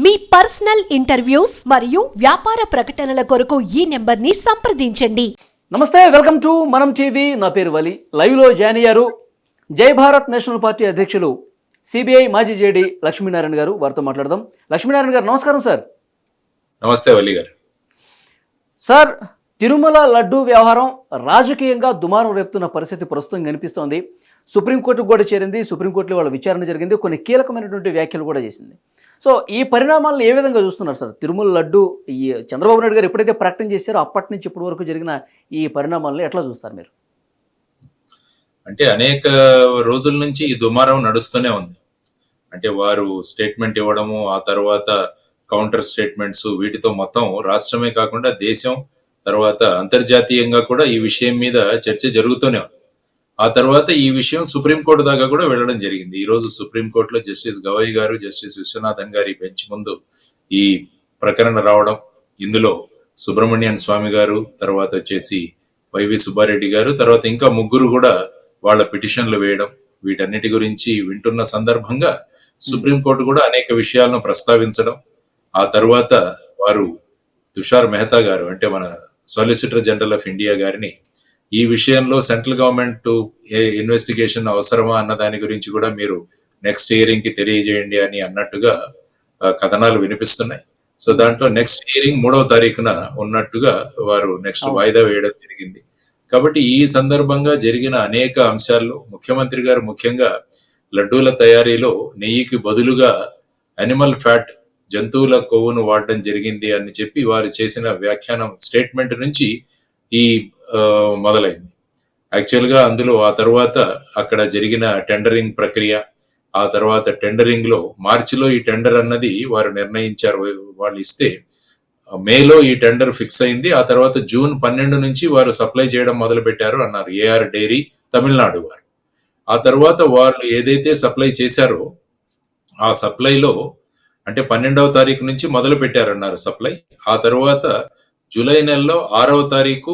మీ personal interviews మరియు వ్యాపార ప్రకటనల కొరకు ఈ నెంబర్ని సంప్రదించండి. నమస్తే, వెల్కమ్ టు మనం టీవీ. నా పేరు వలి. లైవ్లో జాయిన్ అయ్యారు జై భారత్ నేషనల్ పార్టీ అధ్యక్షులు సిబిఐ మాజీ జేడీ లక్ష్మీనారాయణ గారు. వారితో మాట్లాడదాం. లక్ష్మీనారాయణ గారు నమస్కారం సార్. నమస్తే వల్లి గారు. సార్, తిరుమల లడ్డూ వ్యవహారం రాజకీయంగా దుమారం రేపుతున్న పరిస్థితి ప్రస్తుతం కనిపిస్తోంది. సుప్రీంకోర్టుకు కూడా చేరింది. సుప్రీంకోర్టులో వాళ్ళ విచారణ జరిగింది. కొన్ని కీలకమైనటువంటి వ్యాఖ్యలు కూడా చేసింది. సో ఈ పరిణామాలను ఏ విధంగా చూస్తున్నారు సార్? తిరుమల లడ్డు ఈ చంద్రబాబు నాయుడు గారు ఎప్పుడైతే ప్రకటన చేశారో అప్పటి నుంచి ఇప్పటి వరకు జరిగిన ఈ పరిణామాలను ఎట్లా చూస్తారు మీరు? అంటే అనేక రోజుల నుంచి ఈ దుమారం నడుస్తూనే ఉంది. అంటే వారు స్టేట్మెంట్ ఇవ్వడము, ఆ తర్వాత కౌంటర్ స్టేట్మెంట్స్, వీటితో మొత్తం రాష్ట్రమే కాకుండా దేశం, తర్వాత అంతర్జాతీయంగా కూడా ఈ విషయం మీద చర్చ జరుగుతూనే ఉంది. ఆ తర్వాత ఈ విషయం సుప్రీంకోర్టు దాకా కూడా వెళ్ళడం జరిగింది. ఈ రోజు సుప్రీంకోర్టులో జస్టిస్ గవై గారు, జస్టిస్ విశ్వనాథన్ గారి బెంచ్ ముందు ఈ ప్రకరణ రావడం, ఇందులో సుబ్రహ్మణ్యన్ స్వామి గారు, తర్వాత వచ్చేసి వైవి సుబ్బారెడ్డి గారు, తర్వాత ఇంకా ముగ్గురు కూడా వాళ్ళ పిటిషన్లు వేయడం, వీటన్నిటి గురించి వింటున్న సందర్భంగా సుప్రీంకోర్టు కూడా అనేక విషయాలను ప్రస్తావించడం, ఆ తర్వాత వారు తుషార్ మెహతా గారు, అంటే మన సాలిసిటర్ జనరల్ ఆఫ్ ఇండియా గారిని ఈ విషయంలో సెంట్రల్ గవర్నమెంట్ ఇన్వెస్టిగేషన్ అవసరమా అన్న దాని గురించి కూడా మీరు నెక్స్ట్ హియరింగ్ కి తెలియజేయండి అని అన్నట్టుగా కథనాలు వినిపిస్తున్నాయి. సో దాంట్లో నెక్స్ట్ హియరింగ్ 3వ తారీఖున ఉన్నట్టుగా వారు నెక్స్ట్ వాయిదా వేయడం జరిగింది. కాబట్టి ఈ సందర్భంగా జరిగిన అనేక అంశాల్లో ముఖ్యమంత్రి గారు ముఖ్యంగా లడ్డూల తయారీలో నెయ్యికి బదులుగా అనిమల్ ఫ్యాట్, జంతువుల కొవ్వును వాడడం జరిగింది అని చెప్పి వారు చేసిన వ్యాఖ్యానం స్టేట్మెంట్ నుంచి ఈ మొదలైంది. యాక్చువల్ గా అందులో ఆ తర్వాత అక్కడ జరిగిన టెండరింగ్ ప్రక్రియ, ఆ తర్వాత టెండరింగ్ లో మార్చిలో ఈ టెండర్ అన్నది వారు నిర్ణయించారు, వాళ్ళు ఇస్తే మేలో ఈ టెండర్ ఫిక్స్ అయింది. ఆ తర్వాత జూన్ 12 నుంచి వారు సప్లై చేయడం మొదలు పెట్టారు అన్నారు ఏఆర్ డైరీ తమిళనాడు వారు. ఆ తర్వాత వాళ్ళు ఏదైతే సప్లై చేశారో ఆ సప్లైలో అంటే 12వ తారీఖు నుంచి మొదలు పెట్టారన్నారు సప్లై. ఆ తర్వాత జూలై నెలలో 6వ తారీఖు,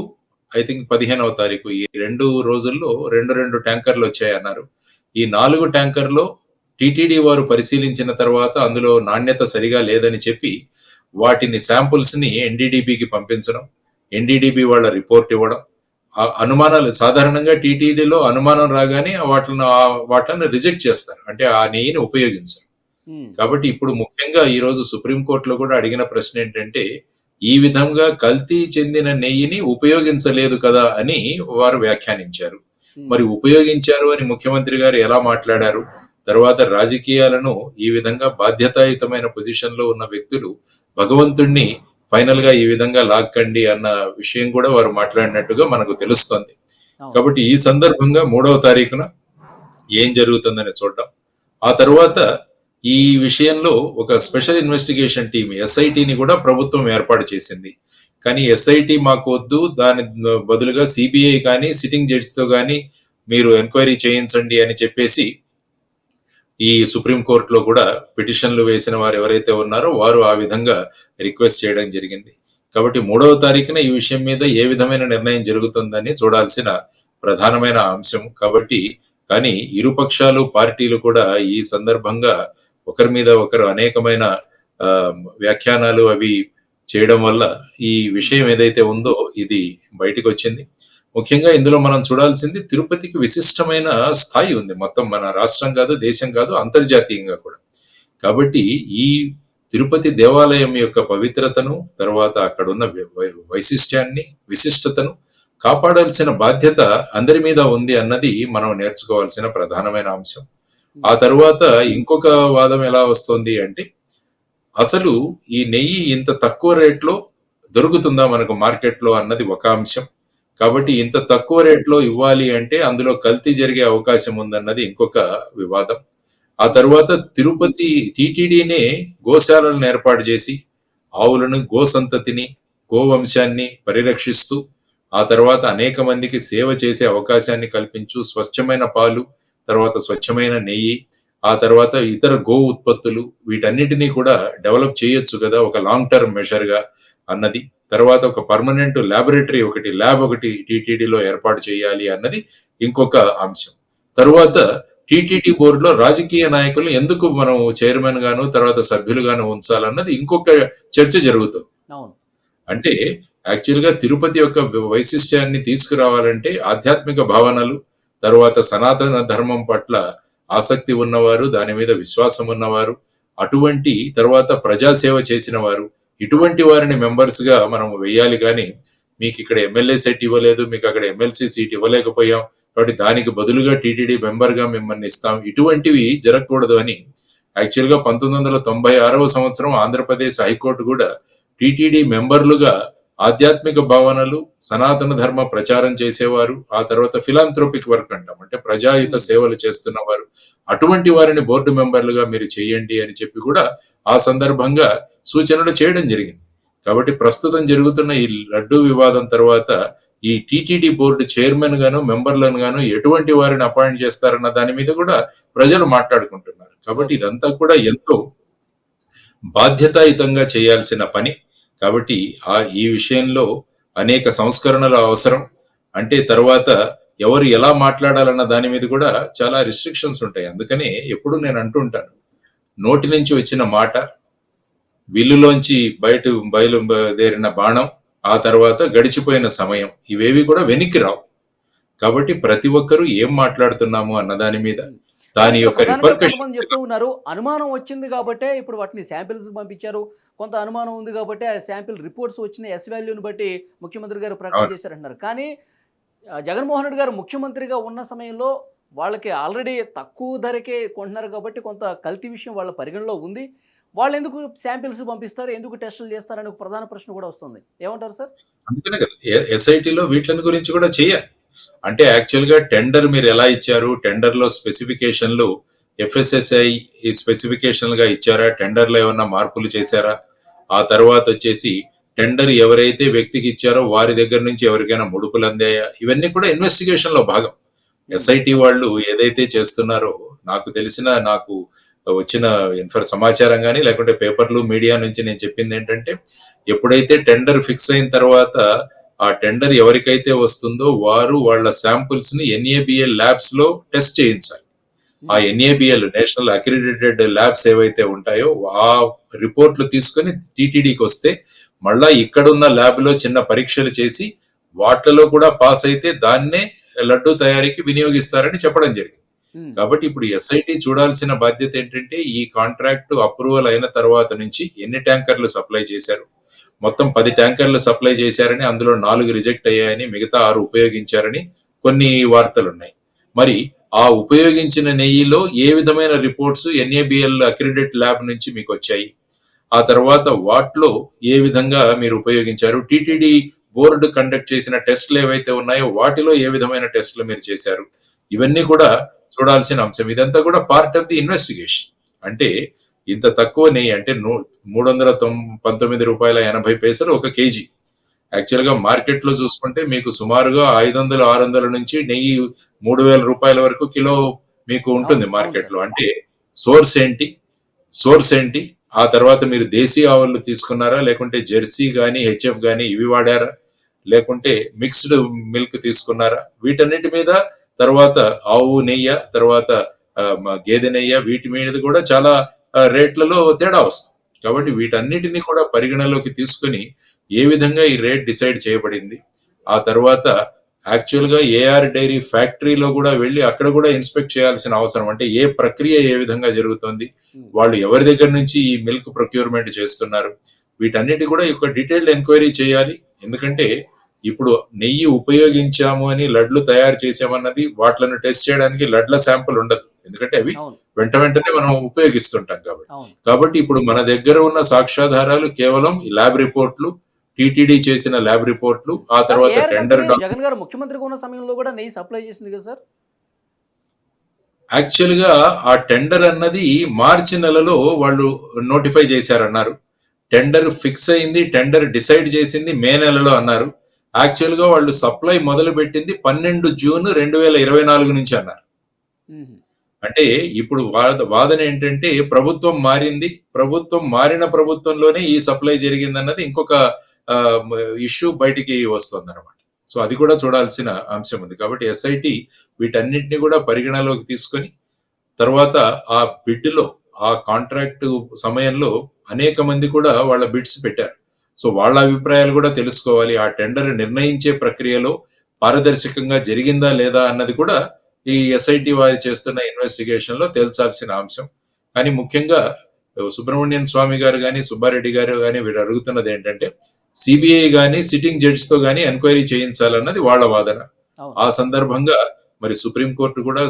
ఐ థింక్ 15వ తారీఖు, ఈ 2 రోజుల్లో రెండు ట్యాంకర్లు వచ్చాయన్నారు. ఈ 4 ట్యాంకర్లో టిటిడి వారు పరిశీలించిన తర్వాత అందులో నాణ్యత సరిగా లేదని చెప్పి వాటిని శాంపుల్స్ ని ఎన్డీడీబీకి పంపించడం, ఎన్డీడీబీ వాళ్ళ రిపోర్ట్ ఇవ్వడం, అనుమానాలు సాధారణంగా టీటీడీలో అనుమానం రాగానే వాటిని రిజెక్ట్ చేస్తారు, అంటే ఆ నెయ్యిని ఉపయోగించరు. కాబట్టి ఇప్పుడు ముఖ్యంగా ఈ రోజు సుప్రీంకోర్టులో కూడా అడిగిన ప్రశ్న ఏంటంటే, ఈ విధంగా కల్తీ చెందిన నెయ్యిని ఉపయోగించలేదు కదా అని వారు వ్యాఖ్యానించారు. మరి ఉపయోగించారు అని ముఖ్యమంత్రి గారు ఎలా మాట్లాడారు? తర్వాత రాజకీయాలను ఈ విధంగా బాధ్యతాయుతమైన పొజిషన్ లో ఉన్న వ్యక్తులు భగవంతుణ్ణి ఫైనల్ గా ఈ విధంగా లాక్కండి అన్న విషయం కూడా వారు మాట్లాడినట్టుగా మనకు తెలుస్తోంది. కాబట్టి ఈ సందర్భంగా 3వ తారీఖున ఏం జరుగుతుందని చూడడం, ఆ తర్వాత ఈ విషయంలో ఒక స్పెషల్ ఇన్వెస్టిగేషన్ టీం ఎస్ఐటిని కూడా ప్రభుత్వం ఏర్పాటు చేసింది. కానీ ఎస్ఐటి మాకు వద్దు, దాని బదులుగా సిబిఐ కానీ సిట్టింగ్ జడ్జి తో కానీ మీరు ఎంక్వైరీ చేయించండి అని చెప్పేసి ఈ సుప్రీంకోర్టులో కూడా పిటిషన్లు వేసిన వారు ఎవరైతే ఉన్నారో వారు ఆ విధంగా రిక్వెస్ట్ చేయడం జరిగింది. కాబట్టి 3వ తారీఖున ఈ విషయం మీద ఏ విధమైన నిర్ణయం జరుగుతుందని చూడాల్సిన ప్రధానమైన అంశం. కాబట్టి కానీ ఇరుపక్షాలు, పార్టీలు కూడా ఈ సందర్భంగా ఒకరి మీద ఒకరు అనేకమైన వ్యాఖ్యానాలు అవి చేయడం వల్ల ఈ విషయం ఏదైతే ఉందో ఇది బయటకు వచ్చింది. ముఖ్యంగా ఇందులో మనం చూడాల్సింది తిరుపతికి విశిష్టమైన స్థాయి ఉంది, మొత్తం మన రాష్ట్రం కాదు, దేశం కాదు, అంతర్జాతీయంగా కూడా. కాబట్టి ఈ తిరుపతి దేవాలయం యొక్క పవిత్రతను, తర్వాత అక్కడ ఉన్న వైశిష్ట్యాన్ని, విశిష్టతను కాపాడాల్సిన బాధ్యత అందరి మీద ఉంది అన్నది మనం నేర్చుకోవాల్సిన ప్రధానమైన అంశం. ఆ తర్వాత ఇంకొక వాదం ఎలా వస్తుంది అంటే, అసలు ఈ నెయ్యి ఇంత తక్కువ రేట్లో దొరుకుతుందా మనకు మార్కెట్లో అన్నది ఒక అంశం. కాబట్టి ఇంత తక్కువ రేట్లో ఇవ్వాలి అంటే అందులో కల్తీ జరిగే అవకాశం ఉందన్నది ఇంకొక వివాదం. ఆ తర్వాత తిరుపతి టీటీడీనే గోశాలను ఏర్పాటు చేసి ఆవులను, గోసంతతిని, గోవంశాన్ని పరిరక్షిస్తూ ఆ తర్వాత అనేక మందికి సేవ చేసే అవకాశాన్ని కల్పించు, స్వచ్ఛమైన పాలు, తర్వాత స్వచ్ఛమైన నెయ్యి, ఆ తర్వాత ఇతర గో ఉత్పత్తులు, వీటన్నిటినీ కూడా డెవలప్ చేయొచ్చు కదా ఒక లాంగ్ టర్మ్ మెజర్ గా అన్నది. తర్వాత ఒక పర్మనెంట్ ల్యాబొరేటరీ ల్యాబ్ ఒకటి టీటీడీలో ఏర్పాటు చేయాలి అన్నది ఇంకొక అంశం. తరువాత టీటీడీ బోర్డులో రాజకీయ నాయకులు ఎందుకు మనం చైర్మన్ గాను తర్వాత సభ్యులు గాను ఉంచాలన్నది ఇంకొక చర్చ జరుగుతుంది. అవును. అంటే యాక్చువల్ గా తిరుపతి యొక్క వైశిష్ట్యాన్ని తీసుకురావాలంటే ఆధ్యాత్మిక భావనలు, తర్వాత సనాతన ధర్మం పట్ల ఆసక్తి ఉన్నవారు, దాని మీద విశ్వాసం ఉన్నవారు, అటువంటి తర్వాత ప్రజాసేవ చేసిన వారు, ఇటువంటి వారిని మెంబర్స్ గా మనం వెయ్యాలి. కానీ మీకు ఇక్కడ ఎమ్మెల్యే సీట్ ఇవ్వలేదు, మీకు అక్కడ ఎమ్మెల్సీ సీట్ ఇవ్వలేకపోయాం, కాబట్టి దానికి బదులుగా టీటీడీ మెంబర్ గా మిమ్మల్ని ఇస్తాం, ఇటువంటివి జరగకూడదు అని యాక్చువల్ గా 1996వ సంవత్సరం ఆంధ్రప్రదేశ్ హైకోర్టు కూడా టీటీడీ మెంబర్లుగా ఆధ్యాత్మిక భావనలు, సనాతన ధర్మ ప్రచారం చేసేవారు, ఆ తర్వాత ఫిలాంథ్రోపిక్ వర్క్ అంటాం, అంటే ప్రజాయుత సేవలు చేస్తున్న వారు, అటువంటి వారిని బోర్డు మెంబర్లుగా మీరు చేయండి అని చెప్పి కూడా ఆ సందర్భంగా సూచనలు చేయడం జరిగింది. కాబట్టి ప్రస్తుతం జరుగుతున్న ఈ లడ్డూ వివాదం తర్వాత ఈ టీటీడీ బోర్డు చైర్మన్ గాను మెంబర్లను గాను ఎటువంటి వారిని అపాయింట్ చేస్తారన్న దాని మీద కూడా ప్రజలు మాట్లాడుకుంటున్నారు. కాబట్టి ఇదంతా కూడా ఎంతో బాధ్యతాయుతంగా చేయాల్సిన పని. కాబట్టి ఈ విషయంలో అనేక సంస్కరణలు అవసరం. అంటే తర్వాత ఎవరు ఎలా మాట్లాడాలన్న దాని మీద కూడా చాలా రిస్ట్రిక్షన్స్ ఉంటాయి. అందుకని ఎప్పుడు నేను అంటుంటాను, నోటి నుంచి వచ్చిన మాట, విల్లులోంచి బయలుదేరిన బాణం, ఆ తర్వాత గడిచిపోయిన సమయం, ఇవేవి కూడా వెనక్కి రావు. కాబట్టి ప్రతి ఒక్కరూ ఏం మాట్లాడుతున్నాము అన్న దాని మీద దాని యొక్క రిపర్కషన్స్ చెప్తూ ఉన్నారు. అనుమానం వచ్చింది కాబట్టే ఇప్పుడు వాటిని శాంపిల్స్ పంపించారు. కొంత అనుమానం ఉంది కాబట్టి ఆ శాంపిల్ రిపోర్ట్స్ వచ్చిన ఎస్ వాల్యూని బట్టి ముఖ్యమంత్రి గారు ప్రకటన చేశారంటున్నారు. కానీ జగన్మోహన్ రెడ్డి గారు ముఖ్యమంత్రిగా ఉన్న సమయంలో వాళ్ళకి ఆల్రెడీ తక్కువ ధరకే కొంటున్నారు కాబట్టి కొంత కల్తీ విషయం వాళ్ళ పరిగణలో ఉంది. వాళ్ళు ఎందుకు శాంపిల్స్ పంపిస్తారు, ఎందుకు టెస్టులు చేస్తారని ఒక ప్రధాన ప్రశ్న కూడా వస్తుంది. ఏమంటారు సార్? అందుకనే కదా ఎస్ఐటిలో వీటిని గురించి కూడా చేయాలి. అంటే యాక్చువల్ గా టెండర్ మీరు ఎలా ఇచ్చారు, టెండర్ లో స్పెసిఫికేషన్లు ఎఫ్ఎస్ఎస్ఐ ఈ స్పెసిఫికేషన్ గా ఇచ్చారా, టెండర్ లో ఏమన్నా మార్పులు చేశారా, ఆ తర్వాత వచ్చేసి టెండర్ ఎవరైతే వ్యక్తికి ఇచ్చారో వారి దగ్గర నుంచి ఎవరికైనా ముడుపులు అందాయా, ఇవన్నీ కూడా ఇన్వెస్టిగేషన్ లో భాగం. ఎస్ఐటి వాళ్ళు ఏదైతే చేస్తున్నారో, నాకు వచ్చిన సమాచారం కానీ లేకుంటే పేపర్లు మీడియా నుంచి నేను చెప్పింది ఏంటంటే, ఎప్పుడైతే టెండర్ ఫిక్స్ అయిన తర్వాత ఆ టెండర్ ఎవరికైతే వస్తుందో వారు వాళ్ళ శాంపుల్స్ ని ఎన్ఏబిఎల్ ల్యాబ్స్ లో టెస్ట్ చేయించాలి. ఆ ఎన్ఏబిఎల్ నేషనల్ అక్రిడిటెడ్ ల్యాబ్స్ ఏవైతే ఉంటాయో ఆ రిపోర్ట్లు తీసుకొని టీటీడీకి వస్తే మళ్ళా ఇక్కడున్న ల్యాబ్ లో చిన్న పరీక్షలు చేసి వాటిలో కూడా పాస్ అయితే దాన్నే లడ్డూ తయారీకి వినియోగిస్తారని చెప్పడం జరిగింది. కాబట్టి ఇప్పుడు ఎస్ఐటి చూడాల్సిన బాధ్యత ఏంటంటే, ఈ కాంట్రాక్ట్ అప్రూవల్ అయిన తర్వాత నుంచి ఎన్ని ట్యాంకర్లు సప్లై చేశారు, మొత్తం 10 ట్యాంకర్లు సప్లై చేశారని, అందులో 4 రిజెక్ట్ అయ్యాయని, మిగతా 6 ఉపయోగించారని కొన్ని వార్తలు ఉన్నాయి. మరి ఆ ఉపయోగించిన నెయ్యిలో ఏ విధమైన రిపోర్ట్స్ ఎన్ఏబిఎల్ అక్రిడిట్ ల్యాబ్ నుంచి మీకు వచ్చాయి, ఆ తర్వాత వాటిలో ఏ విధంగా మీరు ఉపయోగించారు, టీటీడీ బోర్డు కండక్ట్ చేసిన టెస్ట్లు ఏవైతే ఉన్నాయో వాటిలో ఏ విధమైన టెస్ట్లు మీరు చేశారు, ఇవన్నీ కూడా చూడాల్సిన అంశం. ఇదంతా కూడా పార్ట్ ఆఫ్ ది ఇన్వెస్టిగేషన్. అంటే ఇంత తక్కువ నెయ్యి అంటే 319 రూపాయల 80 పైసలు ఒక కేజీ. యాక్చువల్ గా మార్కెట్ లో చూసుకుంటే మీకు సుమారుగా 500-600 నుంచి నెయ్యి 3000 రూపాయల వరకు కిలో మీకు ఉంటుంది మార్కెట్ లో. అంటే సోర్స్ ఏంటి, ఆ తర్వాత మీరు దేశీ ఆవులు తీసుకున్నారా, లేకుంటే జెర్సీ గానీ హెచ్ఎఫ్ గానీ ఇవి వాడారా, లేకుంటే మిక్స్డ్ మిల్క్ తీసుకున్నారా, వీటన్నిటి మీద, తర్వాత ఆవు నెయ్య, తర్వాత గేదె నెయ్య, వీటి మీద కూడా చాలా రేట్లలో తేడా వస్తుంది. కాబట్టి వీటన్నిటిని కూడా పరిగణలోకి తీసుకుని ఏ విధంగా ఈ రేట్ డిసైడ్ చేయబడింది, ఆ తర్వాత యాక్చువల్ గా ఏఆర్ డైరీ ఫ్యాక్టరీలో కూడా వెళ్ళి అక్కడ కూడా ఇన్స్పెక్ట్ చేయాల్సిన అవసరం. అంటే ఏ ప్రక్రియ ఏ విధంగా జరుగుతుంది, వాళ్ళు ఎవరి దగ్గర నుంచి ఈ మిల్క్ ప్రొక్యూర్మెంట్ చేస్తున్నారు, వీటన్నిటి కూడా ఒక డీటెయిల్డ్ ఎంక్వైరీ చేయాలి. ఎందుకంటే ఇప్పుడు నెయ్యి ఉపయోగించాము అని లడ్లు తయారు చేసామన్నది వాటిలను టెస్ట్ చేయడానికి లడ్ల శాంపుల్ ఉండదు, ఎందుకంటే అవి వెంటనే మనం ఉపయోగిస్తుంటాం. కాబట్టి ఇప్పుడు మన దగ్గర ఉన్న సాక్ష్యాధారాలు కేవలం ల్యాబ్ రిపోర్ట్లు, టీటీడీ చేసిన ల్యాబ్ రిపోర్ట్లు, ఆ తర్వాత టెండర్. జగన్ గారు ముఖ్యమంత్రిగా ఉన్న సమయంలో కూడా నెయ్యి సప్లై చేసింది కదా సార్? యాక్చువల్ గా ఆ టెండర్ అన్నది మార్చి నెలలో వాళ్ళు నోటిఫై చేశారన్నారు. టెండర్ ఫిక్స్ అయింది, టెండర్ డిసైడ్ చేసింది మే నెలలో అన్నారు. యాక్చువల్ గా వాళ్ళు సప్లై మొదలు పెట్టింది 12 జూన్ 2024 నుంచి అన్నారు. అంటే ఇప్పుడు వాదన ఏంటంటే ప్రభుత్వం మారింది, మారిన ప్రభుత్వంలోనే ఈ సప్లై జరిగింది అన్నది ఇంకొక ఇష్యూ బయటికి వస్తుంది అనమాట. సో అది కూడా చూడాల్సిన అంశం ఉంది. కాబట్టి ఎస్ఐటి వీటన్నిటిని కూడా పరిగణలోకి తీసుకొని తర్వాత ఆ బిడ్లో ఆ కాంట్రాక్ట్ సమయంలో అనేక మంది కూడా వాళ్ళ బిడ్స్ పెట్టారు. సో వాళ్ళ అభిప్రాయాలు కూడా తెలుసుకోవాలి. ఆ టెండర్ నిర్ణయించే ప్రక్రియలో పారదర్శకంగా జరిగిందా లేదా అన్నది కూడా ఈ ఎస్ఐటి వారు చేస్తున్న ఇన్వెస్టిగేషన్ లో తేల్చాల్సిన అంశం. కానీ ముఖ్యంగా సుబ్రహ్మణ్యం స్వామి గారు కానీ సుబ్బారెడ్డి గారు కానీ వీరు అడుగుతున్నది ఏంటంటే సిబిఐ గాని సిట్టింగ్ జడ్జ్ తో గాని ఎంక్వైరీ చేయించాలన్నది వాళ్ళ వాదన. ఆ సందర్భంగా మరి సుప్రీంకోర్టు కూడా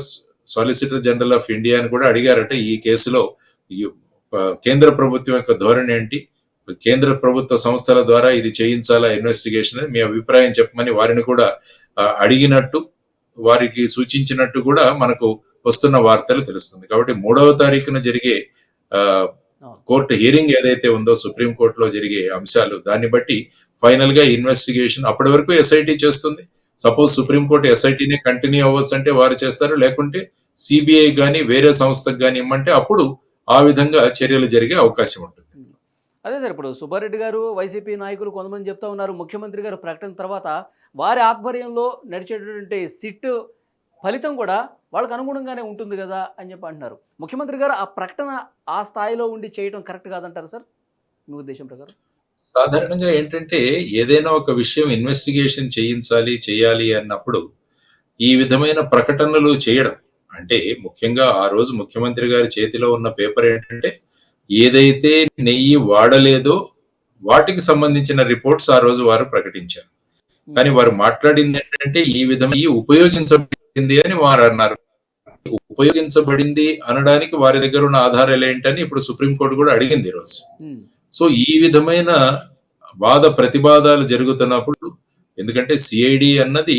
సాలిసిటర్ జనరల్ ఆఫ్ ఇండియాని కూడా అడిగారట ఈ కేసులో కేంద్ర ప్రభుత్వం యొక్క ధోరణి ఏంటి, కేంద్ర ప్రభుత్వ సంస్థల ద్వారా ఇది చేయించాలా ఇన్వెస్టిగేషన్ అని మీ అభిప్రాయం చెప్పమని వారిని కూడా అడిగినట్టు వారికి సూచించినట్టు కూడా మనకు వస్తున్న వార్తలు తెలుస్తుంది. కాబట్టి 3వ తారీఖున జరిగే కోర్టు హియరింగ్ ఏదైతే ఉందో సుప్రీం కోర్టులో జరిగే అంశాలు దాన్ని బట్టి ఫైనల్ గా ఇన్వెస్టిగేషన్ అప్పటి వరకు ఎస్ఐటి చేస్తుంది. సపోజ్ సుప్రీంకోర్టు ఎస్ఐటిని కంటిన్యూ అవ్వచ్చు అంటే వారు చేస్తారు, లేకుంటే సిబిఐ గాని వేరే సంస్థకు గాని ఇమ్మంటే అప్పుడు ఆ విధంగా చర్యలు జరిగే అవకాశం ఉంటుంది. అదే సార్, ఇప్పుడు సుబ్బారెడ్డి గారు వైసీపీ నాయకులు కొంతమంది చెప్తా ఉన్నారు, ముఖ్యమంత్రి గారు ప్రకటన తర్వాత వారి ఆధ్వర్యంలో నడిచేటటువంటి సిట్ ఫలితం కూడా వాళ్ళకు అనుగుణంగానే ఉంటుంది కదా అని చెప్పి అంటున్నారు. ముఖ్యమంత్రి గారు ఆ ప్రకటన ఆ స్థాయిలో ఉండి చేయడం కరెక్ట్ కాదంటారు సార్ మీ ఉద్దేశం ప్రకారం? సాధారణంగా ఏంటంటే ఏదైనా ఒక విషయం ఇన్వెస్టిగేషన్ చేయాలి అన్నప్పుడు ఈ విధమైన ప్రకటనలు చేయడం అంటే ముఖ్యంగా ఆ రోజు ముఖ్యమంత్రి గారి చేతిలో ఉన్న పేపర్ ఏంటంటే ఏదైతే నెయ్యి వాడలేదో వాటికి సంబంధించిన రిపోర్ట్స్ ఆ రోజు వారు ప్రకటించారు. కానీ వారు మాట్లాడింది ఏంటంటే ఈ విధంగా ఉపయోగించబడింది అని వారు అన్నారు. ఉపయోగించబడింది అనడానికి వారి దగ్గర ఉన్న ఆధారాలు ఏంటని ఇప్పుడు సుప్రీంకోర్టు కూడా అడిగింది ఈ రోజు. సో ఈ విధమైన వాద ప్రతివాదాలు జరుగుతున్నప్పుడు, ఎందుకంటే సిఐడి అన్నది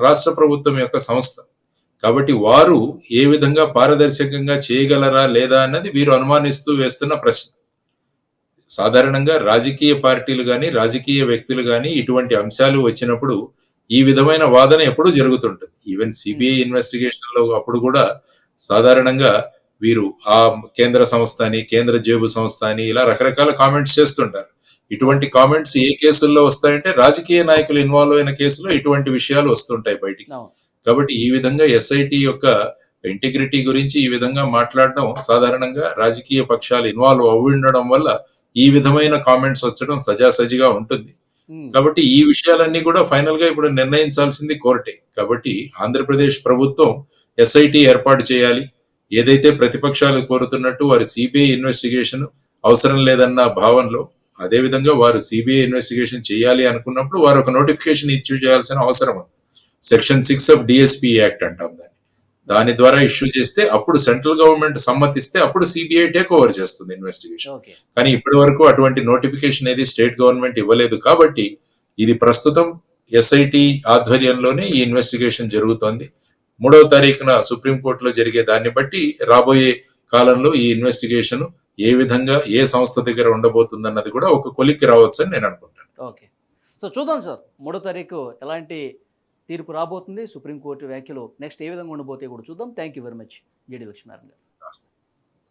రాష్ట్ర ప్రభుత్వం యొక్క సంస్థ కాబట్టి వారు ఏ విధంగా పారదర్శకంగా చేయగలరా లేదా అన్నది వీరు అనుమానిస్తూ వేస్తున్న ప్రశ్న. సాధారణంగా రాజకీయ పార్టీలు గాని రాజకీయ వ్యక్తులు గాని ఇటువంటి అంశాలు వచ్చినప్పుడు ఈ విధమైన వాదన ఎప్పుడూ జరుగుతుంటుంది. ఈవెన్ సిబిఐ ఇన్వెస్టిగేషన్ లో అప్పుడు కూడా సాధారణంగా వీరు ఆ కేంద్ర సంస్థ అని కేంద్ర జేబు సంస్థ అని ఇలా రకరకాల కామెంట్స్ చేస్తుంటారు. ఇటువంటి కామెంట్స్ ఏ కేసుల్లో వస్తాయంటే రాజకీయ నాయకులు ఇన్వాల్వ్ అయిన కేసులో ఇటువంటి విషయాలు వస్తుంటాయి బయటికి. కాబట్టి ఈ విధంగా ఎస్ఐటి యొక్క ఇంటిగ్రిటీ గురించి ఈ విధంగా మాట్లాడడం సాధారణంగా రాజకీయ పక్షాలు ఇన్వాల్వ్ అవ్వి ఉండడం వల్ల ఈ విధమైన కామెంట్స్ వచ్చడం సజాసజిగా ఉంటుంది. కాబట్టి ఈ విషయాలన్నీ కూడా ఫైనల్ గా ఇప్పుడు నిర్ణయించాల్సింది కోర్టే. కాబట్టి ఆంధ్రప్రదేశ్ ప్రభుత్వం ఎస్ఐటి ఏర్పాటు చేయాలి, ఏదైతే ప్రతిపక్షాలు కోరుతున్నట్టు వారి సిబిఐ ఇన్వెస్టిగేషన్ అవసరం లేదన్న భావనలో అదే విధంగా వారు సిబిఐ ఇన్వెస్టిగేషన్ చేయాలి అనుకున్నప్పుడు వారు ఒక నోటిఫికేషన్ ఇష్యూ చేయాల్సిన అవసరం ఉంది. సెక్షన్ 6 ఆఫ్ డిఎస్పి యాక్ట్ అంటాం దాని ద్వారా ఇష్యూ చేస్తే అప్పుడు సెంట్రల్ గవర్నమెంట్ సమ్మతిస్తే అప్పుడు సిబిఐ టేక్ ఓవర్ చేస్తుంది ఇన్వెస్టిగేషన్. కానీ ఇప్పటి వరకు అటువంటి నోటిఫికేషన్ ఏది స్టేట్ గవర్నమెంట్ ఇవ్వలేదు. కాబట్టి ఇది ప్రస్తుతం ఎస్ఐటి ఆధ్వర్యంలోనే ఈ ఇన్వెస్టిగేషన్ జరుగుతోంది. 3వ తారీఖున సుప్రీంకోర్టులో జరిగే దాన్ని బట్టి రాబోయే కాలంలో ఈ ఇన్వెస్టిగేషన్ ఏ విధంగా ఏ సంస్థ దగ్గర ఉండబోతుందన్నది కూడా ఒక కొలిక్కి రావచ్చు అని నేను అనుకుంటాను. ఓకే, సో చూద్దాం సార్ 3వ తారీఖు ఎలాంటి తీర్పు రాబోతుంది, సుప్రీంకోర్టు వ్యాఖ్యలు నెక్స్ట్ ఏ విధంగా ఉండబోతే కూడా చూద్దాం. Thank you very much JD Lakshminarayana గారు.